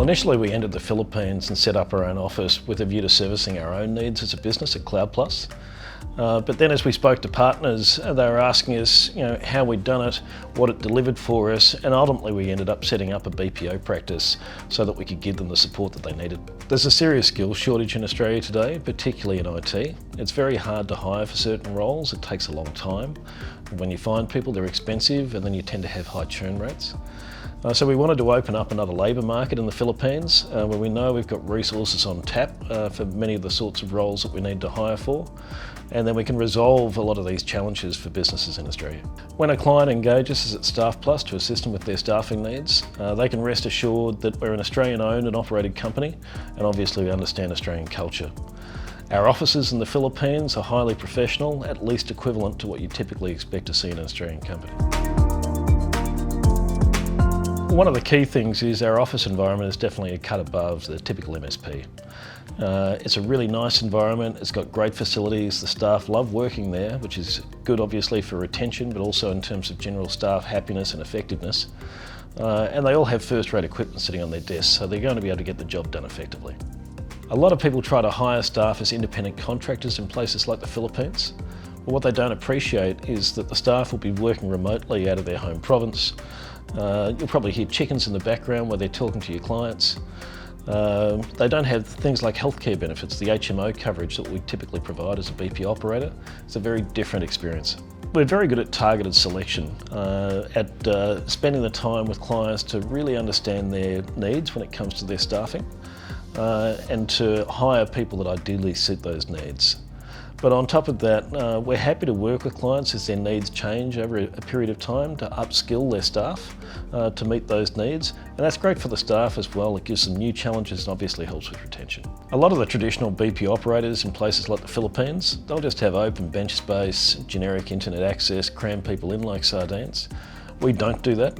Well, initially we entered the Philippines and set up our own office with a view to servicing our own needs as a business at Cloud Plus. But then as we spoke to partners, they were asking us, how we'd done it, what it delivered for us, and ultimately we ended up setting up a BPO practice so that we could give them the support that they needed. There's a serious skills shortage in Australia today, particularly in IT. It's very hard to hire for certain roles. It takes a long time. When you find people, they're expensive, and then you tend to have high churn rates. So we wanted to open up another labour market in the Philippines where we know we've got resources on tap for many of the sorts of roles that we need to hire for, and then we can resolve a lot of these challenges for businesses in Australia. When a client engages us at Staff Plus to assist them with their staffing needs, they can rest assured that we're an Australian-owned and operated company, and obviously we understand Australian culture. Our offices in the Philippines are highly professional, at least equivalent to what you typically expect to see in an Australian company. One of the key things is our office environment is definitely a cut above the typical MSP. It's a really nice environment, it's got great facilities, the staff love working there, which is good obviously for retention, but also in terms of general staff happiness and effectiveness. And they all have first-rate equipment sitting on their desks, so they're going to be able to get the job done effectively. A lot of people try to hire staff as independent contractors in places like the Philippines, but what they don't appreciate is that the staff will be working remotely out of their home province. You'll probably hear chickens in the background where they're talking to your clients. They don't have things like healthcare benefits, the HMO coverage that we typically provide as a BP operator. It's a very different experience. We're very good at targeted selection, at spending the time with clients to really understand their needs when it comes to their staffing, and to hire people that ideally suit those needs. But on top of that, we're happy to work with clients as their needs change over a period of time to upskill their staff to meet those needs. And that's great for the staff as well. It gives them new challenges and obviously helps with retention. A lot of the traditional BP operators in places like the Philippines, they'll just have open bench space, generic internet access, cram people in like sardines. We don't do that.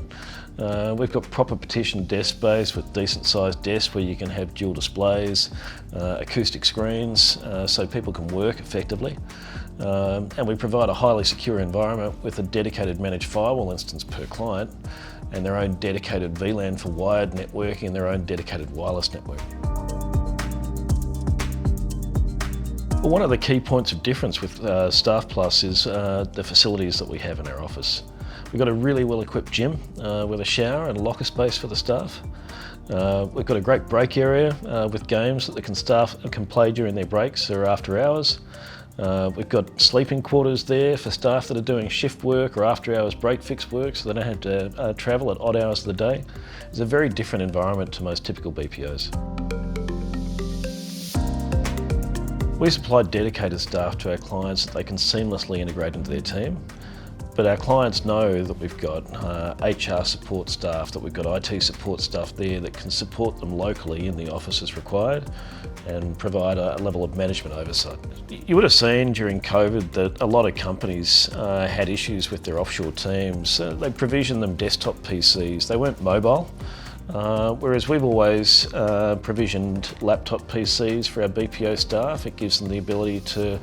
We've got proper partitioned desk space with decent sized desks where you can have dual displays, acoustic screens, so people can work effectively. And we provide a highly secure environment with a dedicated managed firewall instance per client and their own dedicated VLAN for wired networking and their own dedicated wireless network. Well, one of the key points of difference with Staff Plus is the facilities that we have in our office. We've got a really well-equipped gym with a shower and a locker space for the staff. We've got a great break area with games that the staff can play during their breaks or after hours. We've got sleeping quarters there for staff that are doing shift work or after hours break fix work, so they don't have to travel at odd hours of the day. It's a very different environment to most typical BPOs. We supply dedicated staff to our clients that they can seamlessly integrate into their team. But our clients know that we've got HR support staff, that we've got IT support staff there that can support them locally in the office as required and provide a level of management oversight. You would have seen during COVID that a lot of companies had issues with their offshore teams. They provisioned them desktop PCs, they weren't mobile. Whereas we've always provisioned laptop PCs for our BPO staff. It gives them the ability to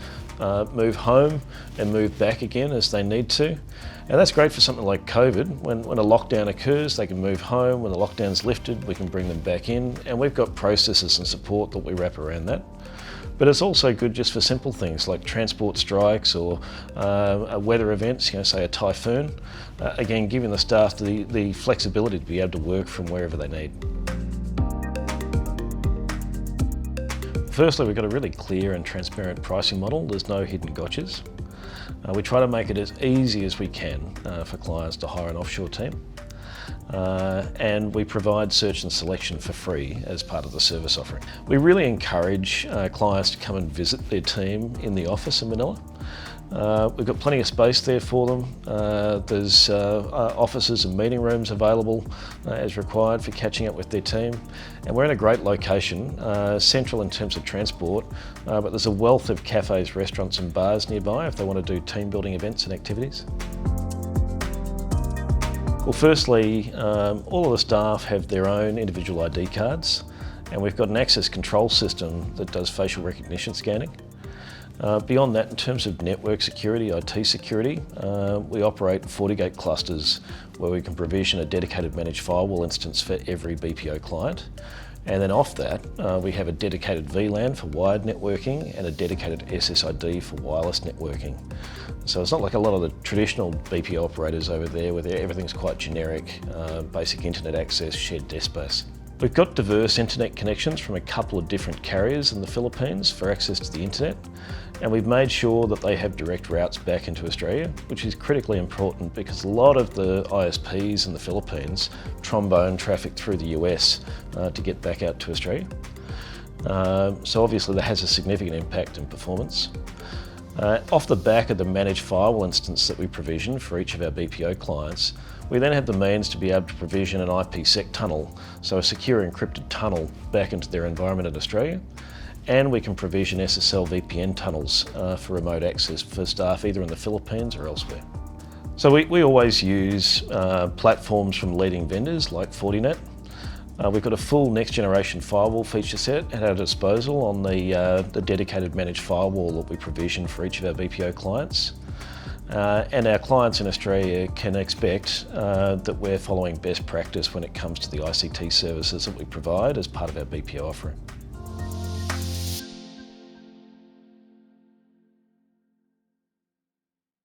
move home and move back again as they need to. And that's great for something like COVID. When a lockdown occurs, they can move home. When the lockdown's lifted, we can bring them back in. And we've got processes and support that we wrap around that. But it's also good just for simple things like transport strikes or weather events, say a typhoon. Again, giving the staff the flexibility to be able to work from wherever they need. Firstly, we've got a really clear and transparent pricing model. There's no hidden gotchas. We try to make it as easy as we can for clients to hire an offshore team. And we provide search and selection for free as part of the service offering. We really encourage clients to come and visit their team in the office in Manila. We've got plenty of space there for them. There's offices and meeting rooms available as required for catching up with their team. And we're in a great location, central in terms of transport, but there's a wealth of cafes, restaurants and bars nearby if they want to do team building events and activities. Well, firstly, all of the staff have their own individual ID cards, and we've got an access control system that does facial recognition scanning. Beyond that, in terms of network security, IT security, we operate 40-gate clusters where we can provision a dedicated managed firewall instance for every BPO client. And then off that, we have a dedicated VLAN for wired networking and a dedicated SSID for wireless networking. So it's not like a lot of the traditional BPO operators over there where everything's quite generic, basic internet access, shared desk space. We've got diverse internet connections from a couple of different carriers in the Philippines for access to the internet, and we've made sure that they have direct routes back into Australia, which is critically important because a lot of the ISPs in the Philippines trombone traffic through the US to get back out to Australia. So obviously that has a significant impact in performance. Off the back of the managed firewall instance that we provision for each of our BPO clients, we then have the means to be able to provision an IPsec tunnel, so a secure encrypted tunnel back into their environment in Australia. And we can provision SSL VPN tunnels for remote access for staff either in the Philippines or elsewhere. So we always use platforms from leading vendors like Fortinet. We've got a full next generation firewall feature set at our disposal on the dedicated managed firewall that we provision for each of our BPO clients. And our clients in Australia can expect that we're following best practice when it comes to the ICT services that we provide as part of our BPO offering.